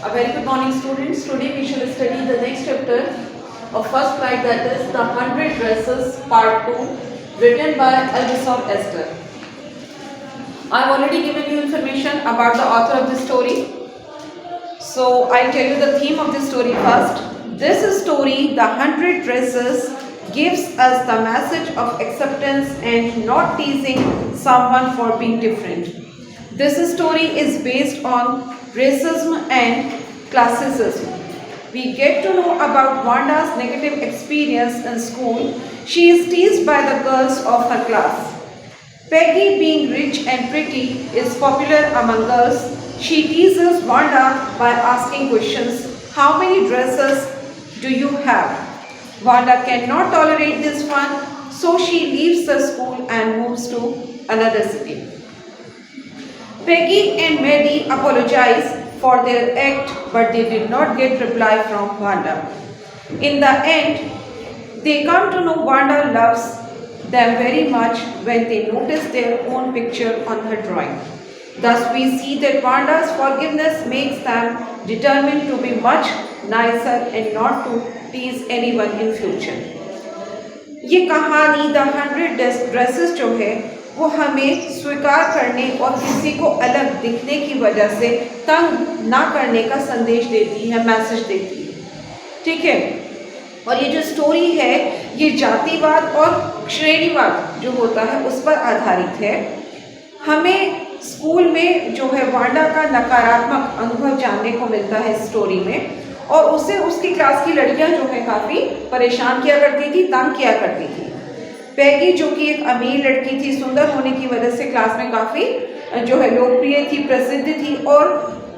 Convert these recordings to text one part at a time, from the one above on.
A very good morning, students. Today we shall study the next chapter of first flight, that is the 100 Dresses Part 2, written by Elvis Esther. I have already given you information about the author of this story. So I'll tell you the theme of this story first. This story, the 100 Dresses, gives us the message of acceptance and not teasing someone for being different. This story is based on racism and classism. We get to know about Wanda's negative experience in school. She is teased by the girls of her class. Peggy, being rich and pretty, is popular among girls. She teases Wanda by asking questions. How many dresses do you have? Wanda cannot tolerate this fun, so she leaves the school and moves to another city. Peggy and Maddie apologize for their act, but they did not get reply from Wanda. In the end, they come to know Wanda loves them very much when they notice their own picture on her drawing. Thus, we see that Wanda's forgiveness makes them determined to be much nicer and not to tease anyone in future. ये कहानी the 100 dresses जो है वो हमें स्वीकार करने और किसी को अलग दिखने की वजह से तंग ना करने का संदेश देती है, मैसेज देती है, ठीक है। और ये जो स्टोरी है ये जातिवाद और श्रेणीवाद जो होता है उस पर आधारित है। हमें स्कूल में जो है वांडा का नकारात्मक अनुभव जानने को मिलता है स्टोरी में, और उसे उसकी क्लास की लड़कियां जो है काफ़ी परेशान किया करती थी, तंग किया करती थी। पैगी जो कि एक अमीर लड़की थी, सुंदर होने की वजह से क्लास में काफ़ी जो है लोकप्रिय थी, प्रसिद्ध थी, और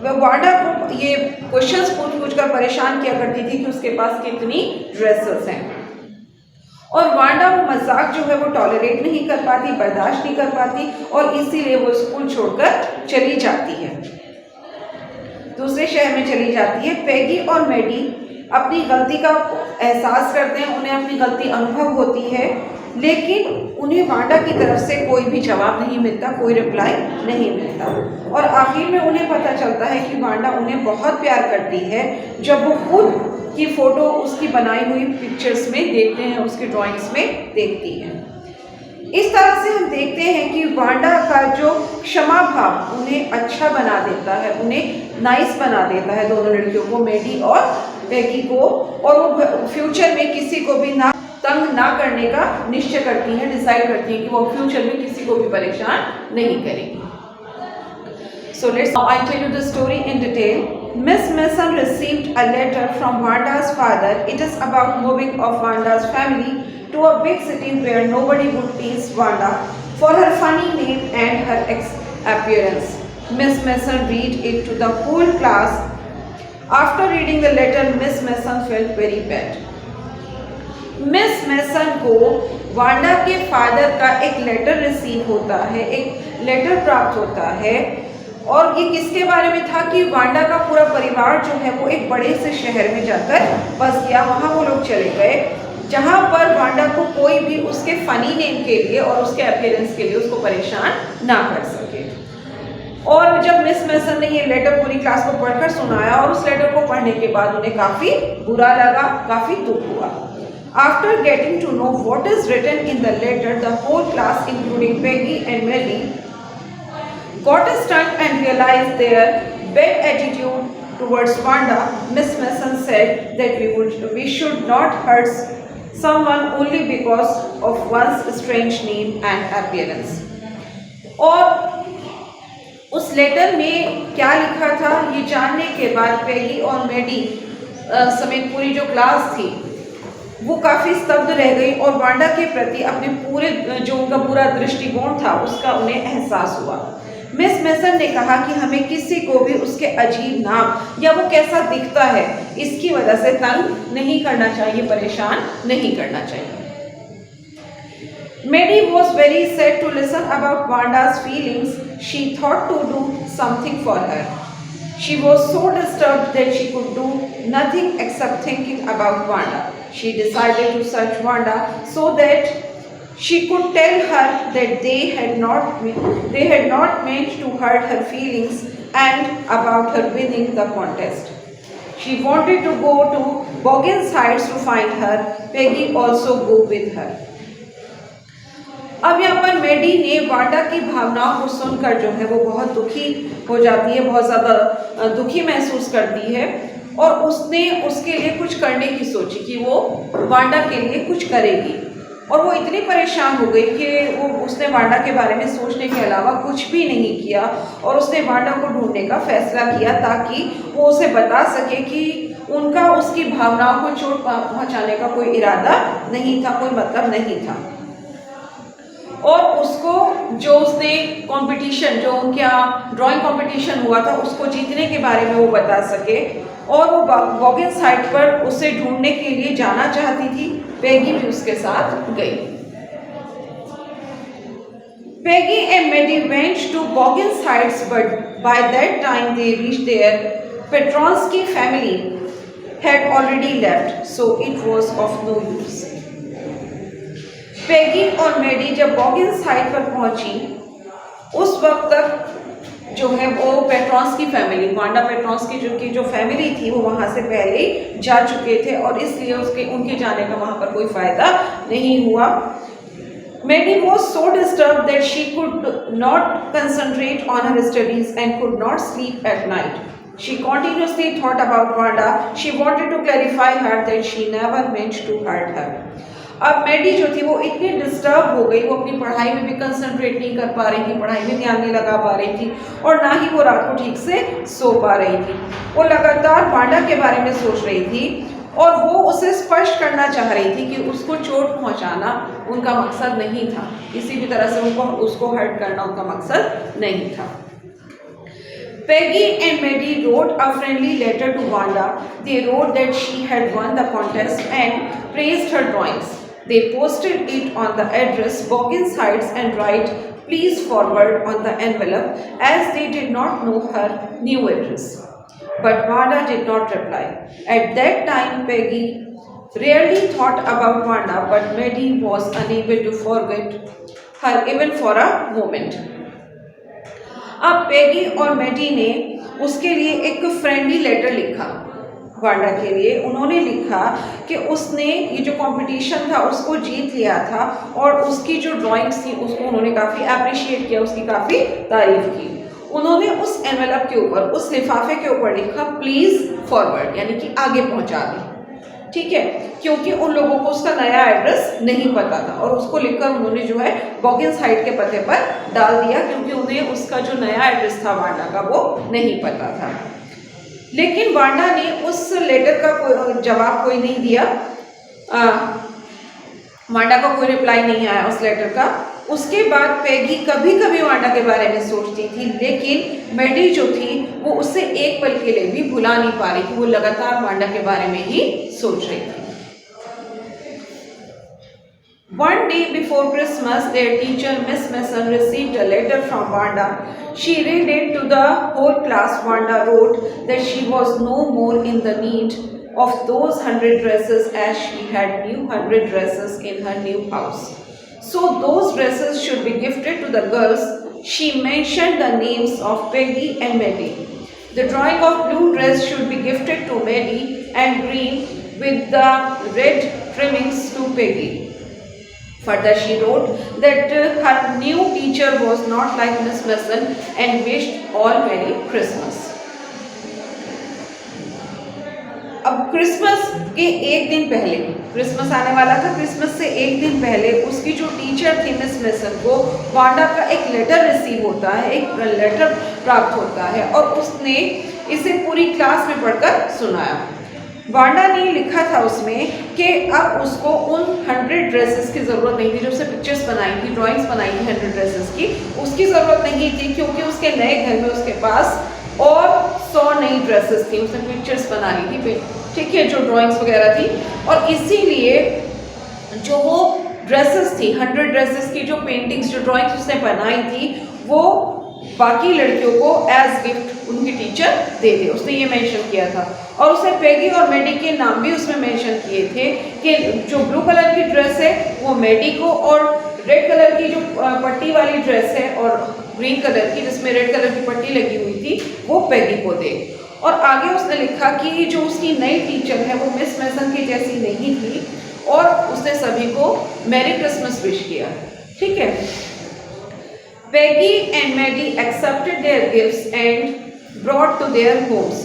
वह वांडा को ये क्वेश्चंस पूछ कर परेशान किया करती थी कि उसके पास कितनी ड्रेसेस हैं। और वांडा वो मजाक जो है वो टॉलरेट नहीं कर पाती, बर्दाश्त नहीं कर पाती, और इसीलिए वो स्कूल छोड़कर चली जाती है, दूसरे शहर में चली जाती है। पैगी और मैडी अपनी गलती का एहसास करते हैं, उन्हें अपनी गलती अनुभव होती है, लेकिन उन्हें वांडा की तरफ से कोई भी जवाब नहीं मिलता, कोई रिप्लाई नहीं मिलता, और आखिर में उन्हें पता चलता है कि वांडा उन्हें बहुत प्यार करती है जब वो खुद की फ़ोटो उसकी बनाई हुई पिक्चर्स में देखते हैं, उसकी ड्राइंग्स में देखती हैं। इस तरह से हम देखते हैं कि वांडा का जो क्षमा भाव उन्हें अच्छा बना देता है, उन्हें नाइस बना देता है, दोनों लड़कियों को, मैडी और पैगी को, और वो फ्यूचर में किसी को भी तंग ना करने का निश्चय करती हैं, डिसाइड करती हैं कि वो फ्यूचर में किसी को भी परेशान नहीं करेंगी। So now I tell you the story in detail. Miss Mason received a letter from Wanda's father. It is about moving of Wanda's family to a big city where nobody would tease Wanda for her funny name and her appearance. Miss Mason read it to the whole class. After reading the letter, Miss Mason felt very bad. Miss mason को Wanda के father का एक letter receive होता है, एक letter प्राप्त होता है, और ये किसके बारे में था कि वांडा का पूरा परिवार जो है वो एक बड़े से शहर में जाकर बस गया, वहाँ वो लोग चले गए जहाँ पर वांडा को कोई भी उसके फनी नेम के लिए और उसके अपीयरेंस के लिए उसको परेशान ना कर सके। और जब मिस मेसन ने ये लेटर पूरी क्लास को पढ़कर सुनाया, और उस लेटर को पढ़ने के बाद उन्हें काफ़ी बुरा लगा, काफ़ी दुख हुआ। After getting to know what is written in the letter, the whole class, including Peggy and Maddie, got stunned and realized their bad attitude towards Wanda. Miss Mason said that we should not hurt someone only because of one's strange name and appearance. और उस letter में क्या लिखा था ये जानने के बाद पैगी और मैडी समेत पूरी जो क्लास थी वो काफ़ी स्तब्ध रह गई, और वांडा के प्रति अपने पूरे जो उनका पूरा दृष्टिकोण था उसका उन्हें एहसास हुआ। मिस मेसन ने कहा कि हमें किसी को भी उसके अजीब नाम या वो कैसा दिखता है इसकी वजह से तंग नहीं करना चाहिए, परेशान नहीं करना चाहिए। Maddie was very sad to listen about Wanda's feelings. She thought to do something for her. She was so disturbed that she could do nothing except thinking about Wanda. She decided to search Wanda so that she could tell her that they had not meant to hurt her feelings and about her winning the contest. She wanted to go to Boggins Heights to find her. Peggy also go with her. अब यहाँ पर मेडी ने Wanda की भावनाओं को सुनकर जो है वो बहुत दुखी हो जाती है, बहुत ज़्यादा दुखी महसूस करती है और उसने उसके लिए कुछ करने की सोची कि वो वांडा के लिए कुछ करेगी। और वो इतनी परेशान हो गई कि उसने वांडा के बारे में सोचने के अलावा कुछ भी नहीं किया और उसने वांडा को ढूंढने का फैसला किया ताकि वो उसे बता सके कि उनका उसकी भावनाओं को चोट पहुंचाने का कोई इरादा नहीं था, कोई मतलब नहीं था। और उसको जो उसने कंपटीशन, जो उनके यहाँ ड्राइंग कंपटीशन हुआ था, उसको जीतने के बारे में वो बता सके और वो बॉगिन्स हाइट पर उसे ढूंढने के लिए जाना चाहती थी। पेगी भी उसके साथ गई। Peggy and Maddie went to Boggins Heights, but by that time they reached there. Petronsky family had already left, so it was of no use. Peggy और मेडी जब बॉगिन्स हाइट पर पहुंची, उस वक्त तक जो है वो पेट्रॉन्स की फैमिली, वांडा पेट्रॉन्स की जो फैमिली थी वो वहाँ से पहले ही जा चुके थे और इसलिए उनके जाने का वहाँ पर कोई फ़ायदा नहीं हुआ। Maddie was so disturbed that she could not concentrate on her studies and could not sleep at night. She continuously thought about Wanda. She wanted to clarify her that she never meant to hurt her. अब मेडी जो थी वो इतनी disturb हो गई, वो अपनी पढ़ाई में भी कंसंट्रेट नहीं कर पा रही थी, पढ़ाई में ध्यान नहीं लगा पा रही थी और ना ही वो रात को ठीक से सो पा रही थी। वो लगातार वांडा के बारे में सोच रही थी और वो उसे स्पष्ट करना चाह रही थी कि उसको चोट पहुंचाना उनका मकसद नहीं था, किसी भी तरह से उसको हर्ट करना उनका मकसद नहीं था। Peggy and Maddie wrote a friendly letter to Wanda. They wrote that she had won the contest and praised her drawings. They posted it on the address Boggins Heights and write, "Please forward" on the envelope, as they did not know her new address. But Wanda did not reply. At that time, Peggy rarely thought about Wanda, but Maddie was unable to forget her even for a moment. अब Peggy और मेडी ने उसके लिए एक friendly letter लिखा Wanda के लिए। उन्होंने लिखा कि उसने ये जो कंपटीशन था उसको जीत लिया था और उसकी जो ड्राइंग्स थी उसको उन्होंने काफ़ी अप्रिशिएट किया, उसकी काफ़ी तारीफ की। उन्होंने उस एनवेलप के ऊपर, उस लिफाफे के ऊपर लिखा प्लीज़ फॉरवर्ड, यानी कि आगे पहुंचा दें, ठीक है, क्योंकि उन लोगों को उसका नया एड्रेस नहीं पता था और उसको लिखकर उन्होंने जो है बॉगिन्स हाइट के पते पर डाल दिया, क्योंकि उन्हें उसका जो नया एड्रेस था वांडा का वो नहीं पता था। लेकिन वांडा ने उस लेटर का कोई जवाब कोई नहीं दिया, वांडा का कोई रिप्लाई नहीं आया उस लेटर का। उसके बाद पेगी कभी कभी वांडा के बारे में सोचती थी, लेकिन मेडी जो थी वो उससे एक पल के लिए भी भुला नहीं पा रही थी, वो लगातार वांडा के बारे में ही सोच रही थी। One day before Christmas, their teacher Miss Mason received a letter from Wanda. She read it to the whole class. Wanda wrote that she was no more in the need of those 100 dresses, as she had new 100 dresses in her new house. So those dresses should be gifted to the girls. She mentioned the names of Peggy and Maddie. The drawing of blue dress should be gifted to Maddie and green with the red trimmings to Peggy. Further, she wrote that her new teacher was not like Miss Mason and wished all Merry Christmas. अब Christmas के एक दिन पहले, Christmas आने वाला था, Christmas से एक दिन पहले उसकी जो टीचर थी मिस मेसन को वांडा का एक लेटर रिसीव होता है, एक लेटर प्राप्त होता है और उसने इसे पूरी क्लास में पढ़कर सुनाया। वांडा ने लिखा था उसमें कि अब उसको उन 100 ड्रेसेस की ज़रूरत नहीं थी, जो उसने पिक्चर्स बनाई थी, ड्राइंग्स बनाई थी 100 ड्रेसेस की, उसकी ज़रूरत नहीं थी, क्योंकि उसके नए घर में उसके पास और 100 नई ड्रेसेस थी, उसने पिक्चर्स बना ली थी, ठीक है, जो ड्राइंग्स वगैरह थी। और इसीलिए जो वो ड्रेसेस थी, 100 ड्रेसेस की जो पेंटिंग्स, जो ड्राइंग्स उसने बनाई थी, वो बाकी लड़कियों को एज गिफ्ट उनकी टीचर दे दे, उसने ये मेंशन किया था। और उसने पेगी और मेडी के नाम भी उसमें मेंशन किए थे कि जो ब्लू कलर की ड्रेस है वो मेडी को, और रेड कलर की जो पट्टी वाली ड्रेस है और ग्रीन कलर की जिसमें रेड कलर की पट्टी लगी हुई थी वो पेगी को दे। और आगे उसने लिखा कि जो उसकी नई टीचर है वो मिस मेसन की जैसी नहीं थी, और उसने सभी को मैरी क्रिसमस विश किया। ठीक है। Peggy and Maddie accepted their gifts and brought to their homes.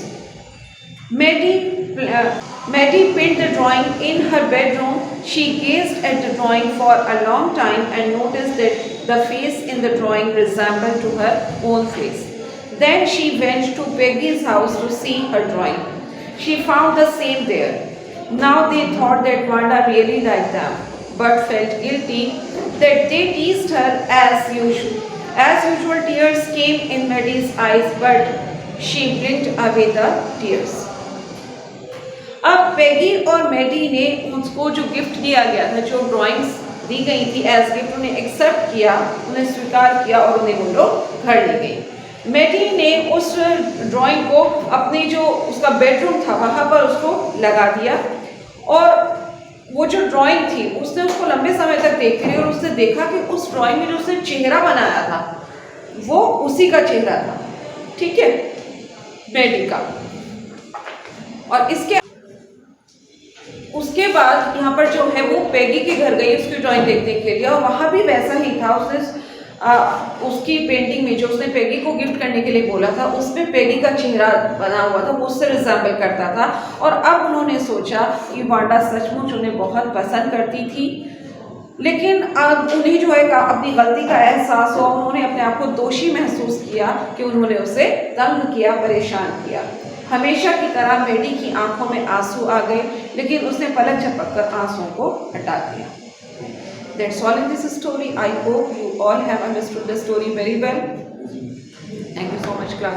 Maddie pinned the drawing in her bedroom. She gazed at the drawing for a long time and noticed that the face in the drawing resembled to her own face. Then she went to Peggy's house to see her drawing. She found the same there. Now they thought that Wanda really liked them, but felt guilty that they teased her as usual. As usual, tears came in Maddie's eyes, but she blinked away the tears. अब Peggy और Maddie ने उसको जो gift दिया गया था, जो drawings दी गई थी एज गिफ्ट, उन्हें एक्सेप्ट किया, उन्हें स्वीकार किया और उन्हें वो लोग घर ले गई। मैडी ने उस ड्राइंग को अपने जो उसका बेडरूम था वहाँ पर उसको लगा दिया, और वो जो ड्राइंग थी उसने उसको लंबे समय तक देखती रही और उसने देखा कि उस ड्राइंग में जो उसने चेहरा बनाया था वो उसी का चेहरा था। ठीक है, मैडी का। और उसके बाद यहाँ पर जो है वो पेगी के घर गई उसकी ड्राइंग देखने के लिए, और वहाँ भी वैसा ही था। उसने उसकी पेंटिंग में जो उसने पेगी को गिफ्ट करने के लिए बोला था उसमें पेगी का चेहरा बना हुआ था, वो उससे रिजेंबल करता था। और अब उन्होंने सोचा कि वांडा सचमुच उन्हें बहुत पसंद करती थी, लेकिन अब उन्हें जो है अपनी गलती का एहसास हुआ। उन्होंने अपने आप को दोषी महसूस किया कि उन्होंने उसे तंग किया, परेशान किया। हमेशा की तरह मैडी की आंखों में आंसू आ गए, लेकिन उसने पलक झपककर आंसुओं को हटा दिया। That's all in this story. I hope you all have understood the story very well. Thank you so much, class.